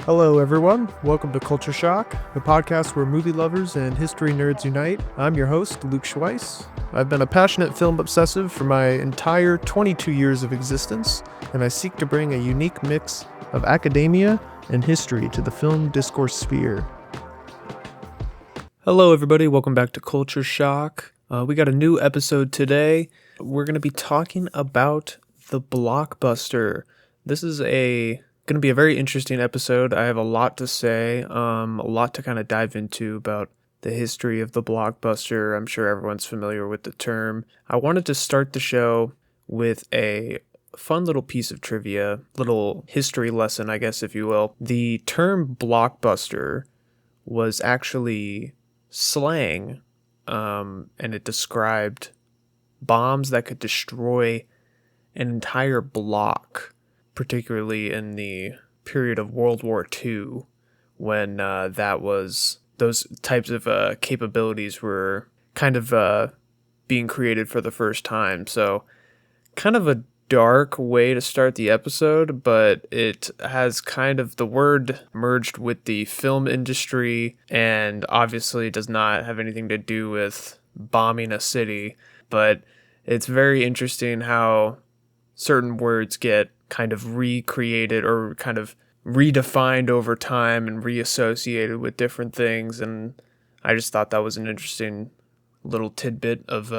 Hello, everyone. Welcome to Culture Shock, the podcast where movie lovers and history nerds unite. I'm your host, Luke Schweiss. I've been a passionate film obsessive for my entire 22 years of existence, and I seek to bring a unique mix of academia and history to the film discourse sphere. Hello, everybody. Welcome back to Culture Shock. We got a new episode today. We're going to be talking about the blockbuster. This is going to be a very interesting episode. I have a lot to say, a lot to kind of dive into about the history of the blockbuster. I'm sure everyone's familiar with the term. I wanted to start the show with a fun little piece of trivia, little history lesson, I guess, if you will. The term blockbuster was actually slang, and it described bombs that could destroy an entire block, particularly in the period of World War II, when those types of capabilities were kind of being created for the first time. So kind of a dark way to start the episode, but it has kind of the word merged with the film industry and obviously does not have anything to do with bombing a city, but it's very interesting how certain words get kind of recreated or kind of redefined over time and reassociated with different things, and I just thought that was an interesting little tidbit of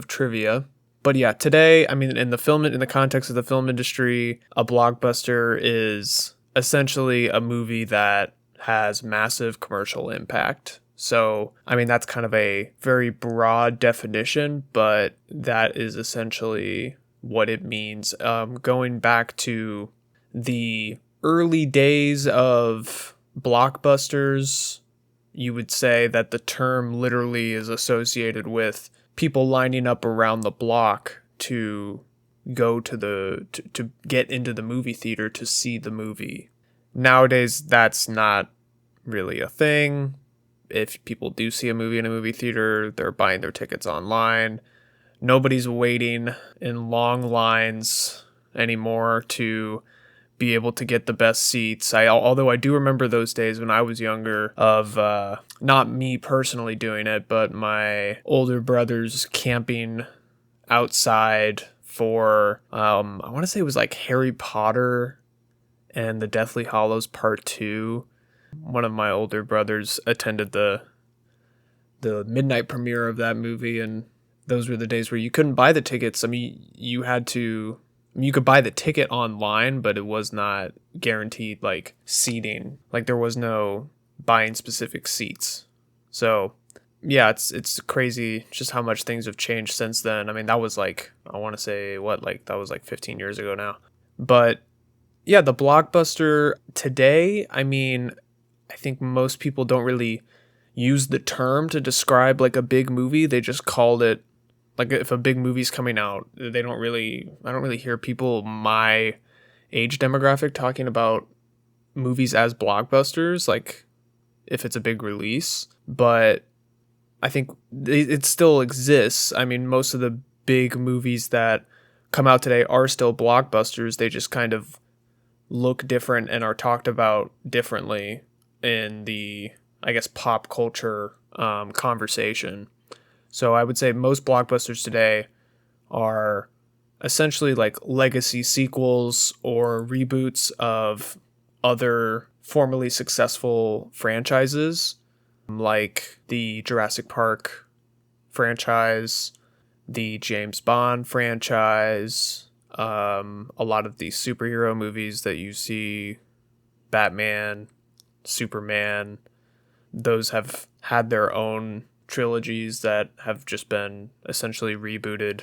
trivia. But yeah, today, I mean, in the context of the film industry, a blockbuster is essentially a movie that has massive commercial impact. So, I mean, that's kind of a very broad definition, but that is essentially what it means. Going back to the early days of blockbusters, you would say that the term literally is associated with people lining up around the block to go to to get into the movie theater to see the movie. Nowadays, that's not really a thing. If people do see a movie in a movie theater, they're buying their tickets online. Nobody's waiting in long lines anymore to be able to get the best seats. Although I do remember those days when I was younger of not me personally doing it, but my older brothers camping outside for I want to say it was like Harry Potter and the Deathly Hallows Part 2. One of my older brothers attended the midnight premiere of that movie, and those were the days where you couldn't buy the tickets. I mean, you could buy the ticket online, but it was not guaranteed like seating. Like there was no buying specific seats. So yeah, it's crazy just how much things have changed since then. I mean, that was like, I want to say that was like 15 years ago now. But yeah, the blockbuster today, I mean, I think most people don't really use the term to describe like a big movie. They just called it, like, if a big movie's coming out, I don't really hear people my age demographic talking about movies as blockbusters, like if it's a big release. But I think it still exists. I mean, most of the big movies that come out today are still blockbusters. They just kind of look different and are talked about differently in the, I guess, pop culture conversation. So I would say most blockbusters today are essentially like legacy sequels or reboots of other formerly successful franchises, like the Jurassic Park franchise, the James Bond franchise, a lot of the superhero movies that you see, Batman, Superman. Those have had their own trilogies that have just been essentially rebooted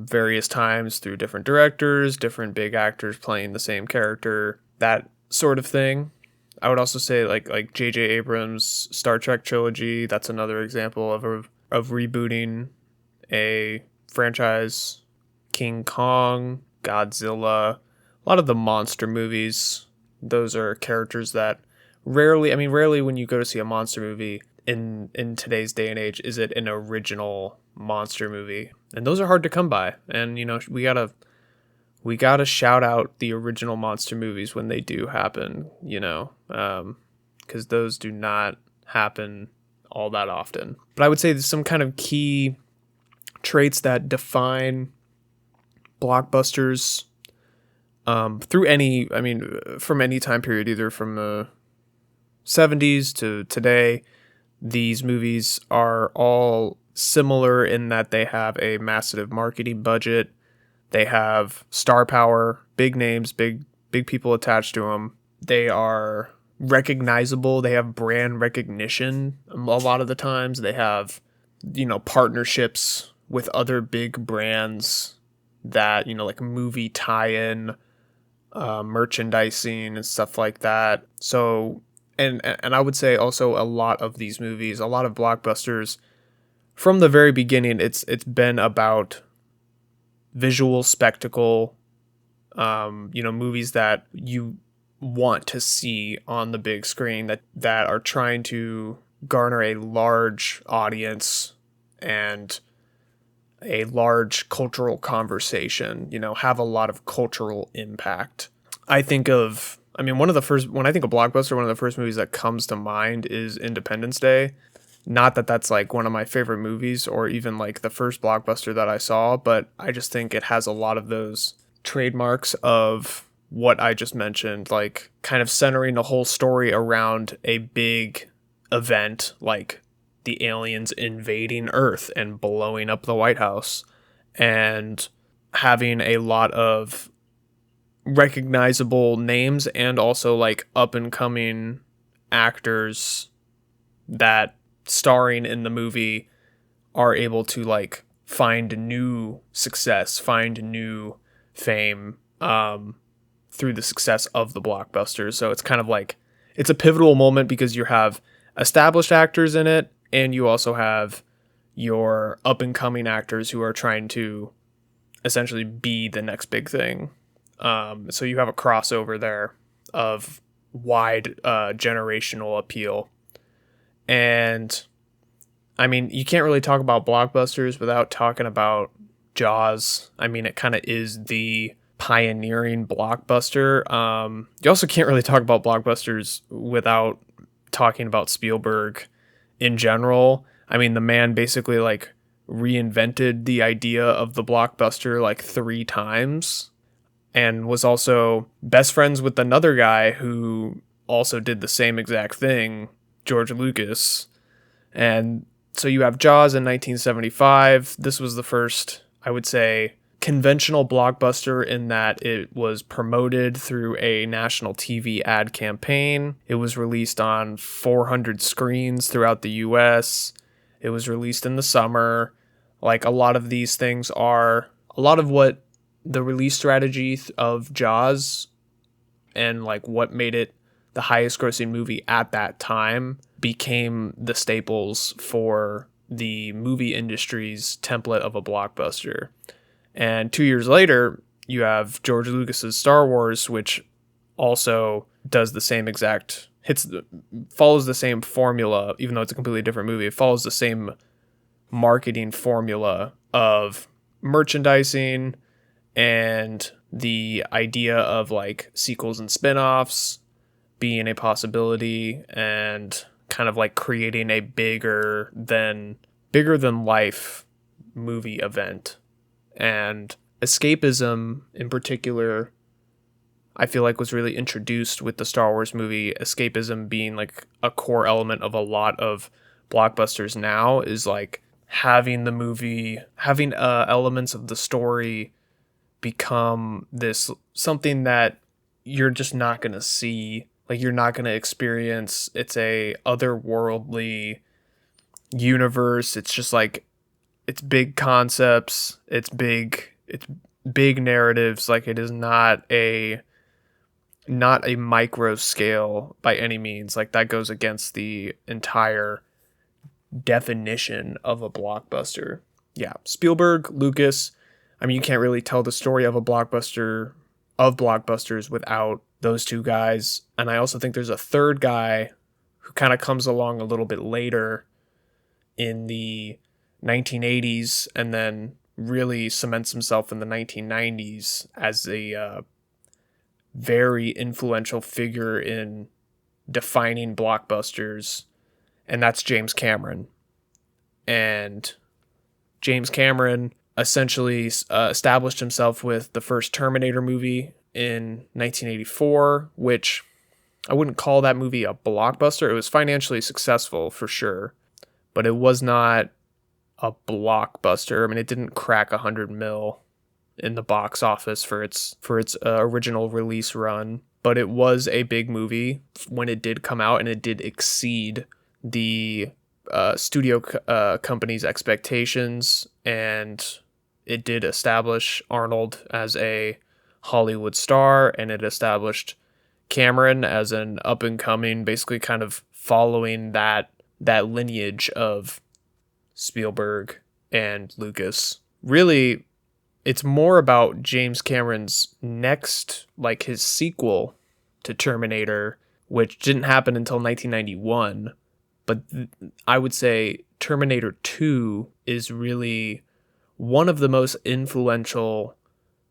various times through different directors, different big actors playing the same character, that sort of thing. I would also say like J.J. Abrams' Star Trek trilogy. That's another example of rebooting a franchise. King Kong, Godzilla, a lot of the monster movies. Those are characters that rarely when you go to see a monster movie in today's day and age, is it an original monster movie? And those are hard to come by. And, you know, we we got to shout out the original monster movies when they do happen, because those do not happen all that often. But I would say there's some kind of key traits that define blockbusters from any time period, either from the 70s to today. These movies are all similar in that they have a massive marketing budget. They have star power, big names, big people attached to them. They are recognizable. They have brand recognition a lot of the times. They have, partnerships with other big brands that, like movie tie-in, merchandising and stuff like that. So, and I would say also a lot of these movies, a lot of blockbusters, from the very beginning, it's been about visual spectacle, movies that you want to see on the big screen that are trying to garner a large audience and a large cultural conversation, have a lot of cultural impact. When I think of blockbuster, one of the first movies that comes to mind is Independence Day. Not that that's like one of my favorite movies or even like the first blockbuster that I saw, but I just think it has a lot of those trademarks of what I just mentioned, like kind of centering the whole story around a big event like the aliens invading Earth and blowing up the White House, and having a lot of recognizable names and also like up and coming actors that starring in the movie are able to like find new success, find new fame through the success of the blockbuster. So it's kind of like, it's a pivotal moment because you have established actors in it and you also have your up and coming actors who are trying to essentially be the next big thing. So you have a crossover there of wide generational appeal. And you can't really talk about blockbusters without talking about Jaws. It kind of is the pioneering blockbuster. You also can't really talk about blockbusters without talking about Spielberg in general. The man basically like reinvented the idea of the blockbuster like 3 times, and was also best friends with another guy who also did the same exact thing, George Lucas. And so you have Jaws in 1975. This was the first, I would say, conventional blockbuster in that it was promoted through a national TV ad campaign. It was released on 400 screens throughout the US. It was released in the summer. Like a lot of these things are a lot of what the release strategy of Jaws and like what made it the highest grossing movie at that time became the staples for the movie industry's template of a blockbuster. And 2 years later, you have George Lucas's Star Wars, which also does the same exact, follows the same formula, even though it's a completely different movie. It follows the same marketing formula of merchandising and the idea of like sequels and spin-offs being a possibility, and kind of like creating a bigger than life movie event. And escapism in particular, I feel like was really introduced with the Star Wars movie. Escapism being like a core element of a lot of blockbusters now, is like having the movie, having elements of the story become this something that you're just not going to see, like you're not going to experience. It's a otherworldly universe. It's just like, it's big concepts, it's big narratives. Like it is not a micro scale by any means. Like that goes against the entire definition of a blockbuster. Yeah, Spielberg, Lucas. You can't really tell the story of a blockbuster, of blockbusters, without those two guys. And I also think there's a third guy who kind of comes along a little bit later in the 1980s and then really cements himself in the 1990s as a very influential figure in defining blockbusters, and that's James Cameron. And James Cameron essentially established himself with the first Terminator movie in 1984, which I wouldn't call that movie a blockbuster. It was financially successful for sure, but it was not a blockbuster. I mean, it didn't crack 100 mil in the box office for its original release run, but it was a big movie when it did come out, and it did exceed the studio company's expectations, and it did establish Arnold as a Hollywood star, and it established Cameron as an up-and-coming, basically kind of following that lineage of Spielberg and Lucas. Really, it's more about James Cameron's next, like his sequel to Terminator, which didn't happen until 1991. But I would say Terminator 2 is really one of the most influential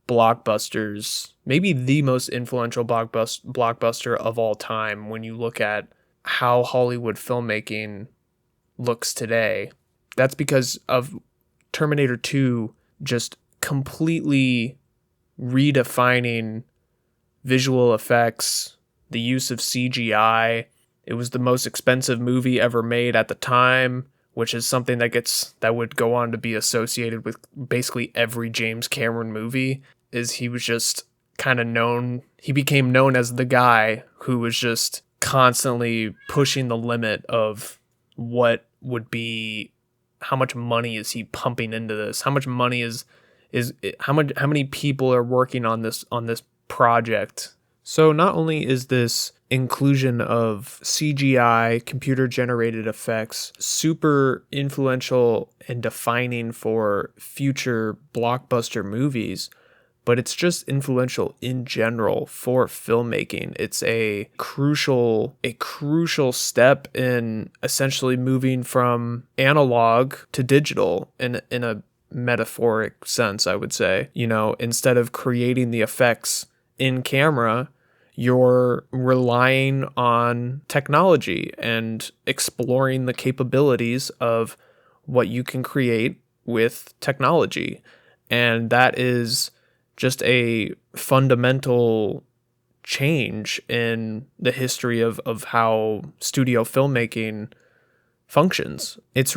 blockbusters, maybe the most influential blockbuster of all time when you look at how Hollywood filmmaking looks today. That's because of Terminator 2 just completely redefining visual effects, the use of CGI. It was the most expensive movie ever made at the time, which is something that would go on to be associated with basically every James Cameron movie. Is he was just kind of known, he became known as the guy who was just constantly pushing the limit of what would be, how much money is he pumping into this? How much money how many people are working on this project? So not only is this inclusion of CGI, computer generated effects, super influential and defining for future blockbuster movies, but it's just influential in general for filmmaking. It's a crucial step in essentially moving from analog to digital in a metaphoric sense, I would say. You know, instead of creating the effects in camera, you're relying on technology and exploring the capabilities of what you can create with technology. And that is just a fundamental change in the history of how studio filmmaking functions. It's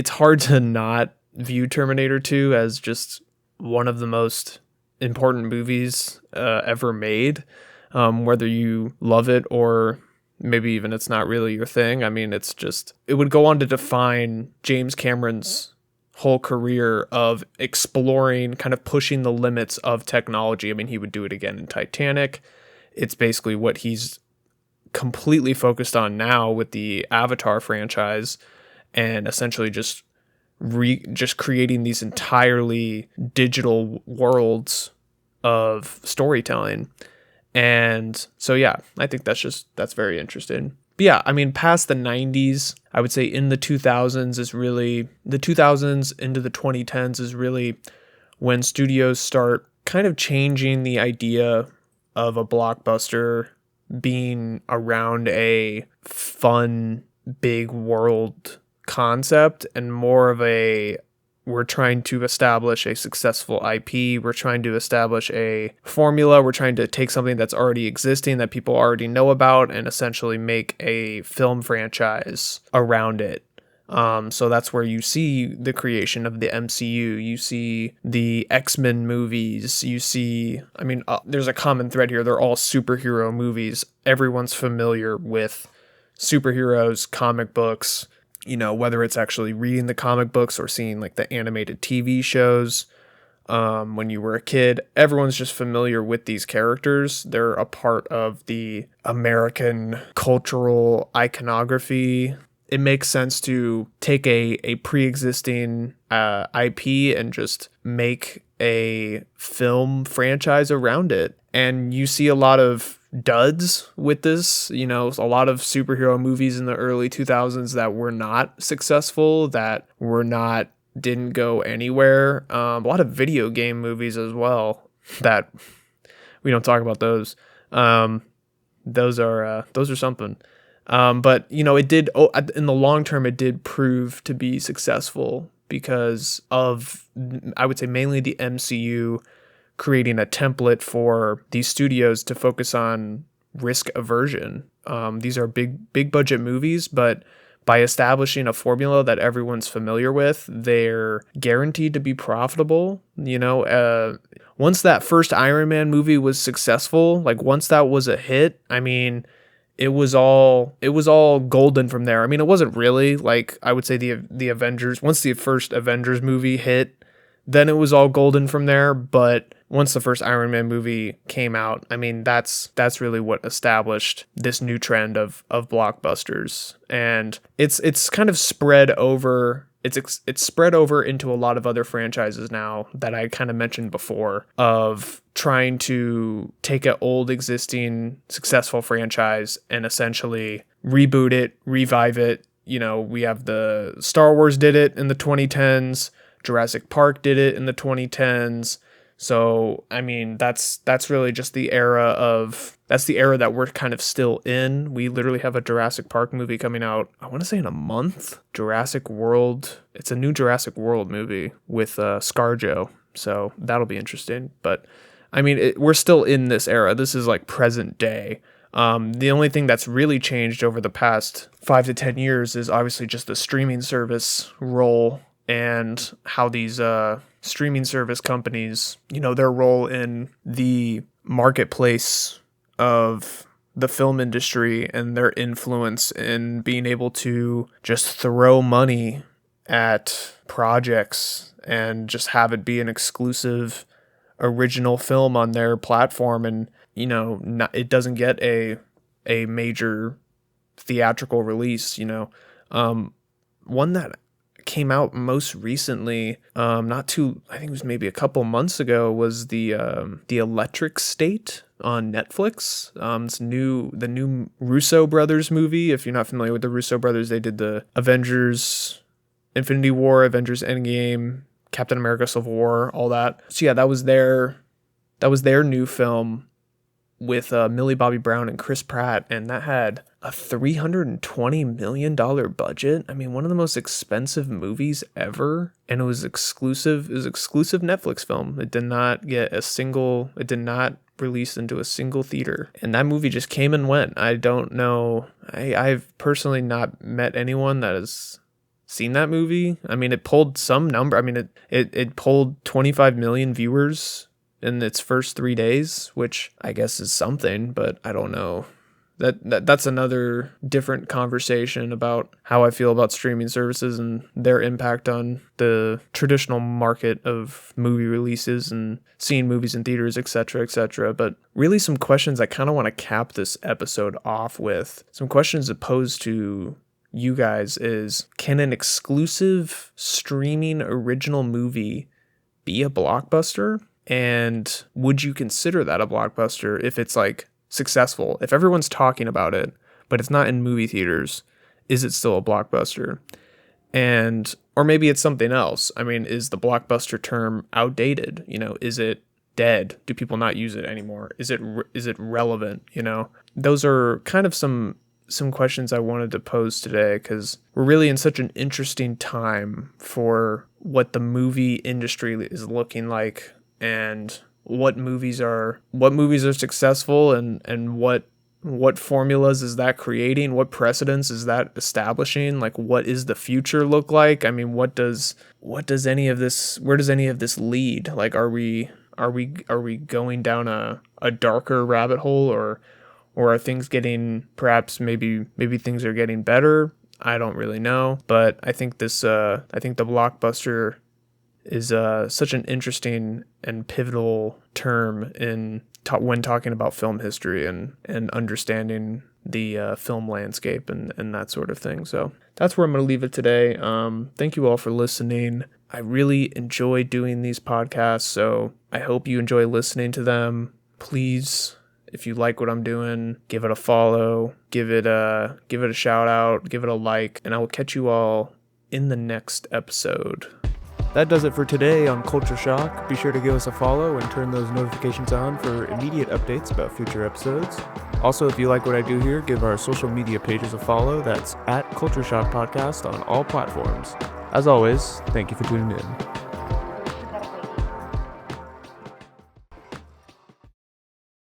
hard to not view Terminator 2 as just one of the most important movies ever made, whether you love it or maybe even it's not really your thing. I mean, it would go on to define James Cameron's whole career of exploring, kind of pushing the limits of technology. I mean, he would do it again in Titanic. It's basically what he's completely focused on now with the Avatar franchise, and essentially just creating these entirely digital worlds of storytelling. And so, yeah, I think that's very interesting. But yeah, I mean, past the 90s, I would say in the 2000s into the 2010s is really when studios start kind of changing the idea of a blockbuster being around a fun, big world concept and more of we're trying to establish a successful IP. We're trying to establish a formula. We're trying to take something that's already existing that people already know about and essentially make a film franchise around it. So that's where you see the creation of the MCU. You see the X-Men movies. You see, I mean, there's a common thread here. They're all superhero movies. Everyone's familiar with superheroes, comic books, you know, whether it's actually reading the comic books or seeing like the animated TV shows. When you were a kid, everyone's just familiar with these characters. They're a part of the American cultural iconography. It makes sense to take a pre-existing IP and just make a film franchise around it. And you see a lot of duds with this, you know, a lot of superhero movies in the early 2000s that were not successful, that were not didn't go anywhere. A lot of video game movies as well that we don't talk about those. Um, those are something. But it did. Oh, in the long term, it did prove to be successful because of, I would say, mainly the MCU creating a template for these studios to focus on risk aversion. These are big budget movies, but by establishing a formula that everyone's familiar with, they're guaranteed to be profitable. Once that first Iron Man movie was successful, like once that was a hit, I mean, it was all golden from there. I mean, it wasn't really, like, I would say the Avengers, once the first Avengers movie hit, then it was all golden from there. But once the first Iron Man movie came out, I mean, that's really what established this new trend of blockbusters. And it's kind of spread over. It's spread over into a lot of other franchises now that I kind of mentioned before, of trying to take an old existing successful franchise and essentially reboot it, revive it. We have the Star Wars did it in the 2010s. Jurassic Park did it in the 2010s. So, I mean, that's really just that's the era that we're kind of still in. We literally have a Jurassic Park movie coming out, I want to say in a month. Jurassic World. It's a new Jurassic World movie with ScarJo. So that'll be interesting. But I mean, we're still in this era. This is like present day. The only thing that's really changed over the past 5 to 10 years is obviously just the streaming service role and how these streaming service companies, their role in the marketplace of the film industry and their influence in being able to just throw money at projects and just have it be an exclusive original film on their platform. And, it doesn't get a major theatrical release, one that came out most recently, I think it was maybe a couple months ago, was the Electric State on Netflix. It's the new Russo brothers movie. If you're not familiar with the Russo brothers, they did the Avengers Infinity War, Avengers Endgame, Captain America Civil War, all that. So yeah, that was their new film with Millie Bobby Brown and Chris Pratt, and that had a $320 million budget. I mean, one of the most expensive movies ever, and it was exclusive. It was exclusive Netflix film. It did not release into a single theater, and that movie just came and went. I don't know. I've personally not met anyone that has seen that movie. I mean, it pulled some number. I mean, it pulled 25 million viewers in its first 3 days, which I guess is something, but I don't know. That's another different conversation about how I feel about streaming services and their impact on the traditional market of movie releases and seeing movies in theaters, etc., etc. But really, some questions I kind of want to cap this episode off with. Some questions to pose to you guys is, can an exclusive streaming original movie be a blockbuster? And would you consider that a blockbuster if it's like successful? If everyone's talking about it, but it's not in movie theaters, is it still a blockbuster? And, or maybe it's something else. I mean, is the blockbuster term outdated? Is it dead? Do people not use it anymore? Is it relevant? Those are kind of some questions I wanted to pose today, because we're really in such an interesting time for what the movie industry is looking like, and what movies are successful, and what formulas is that creating? What precedents is that establishing? Like, what is the future look like? I mean, where does any of this lead? Like, are we going down a darker rabbit hole, or are things getting, perhaps maybe things are getting better? I don't really know, but I think the blockbuster is such an interesting and pivotal term when talking about film history and understanding the film landscape and that sort of thing. So that's where I'm going to leave it today. Thank you all for listening. I really enjoy doing these podcasts, so I hope you enjoy listening to them. Please, if you like what I'm doing, give it a follow, give it a shout out, give it a like, and I will catch you all in the next episode. That does it for today on Culture Shock. Be sure to give us a follow and turn those notifications on for immediate updates about future episodes. Also, if you like what I do here, give our social media pages a follow. That's at Culture Shock Podcast on all platforms. As always, thank you for tuning in.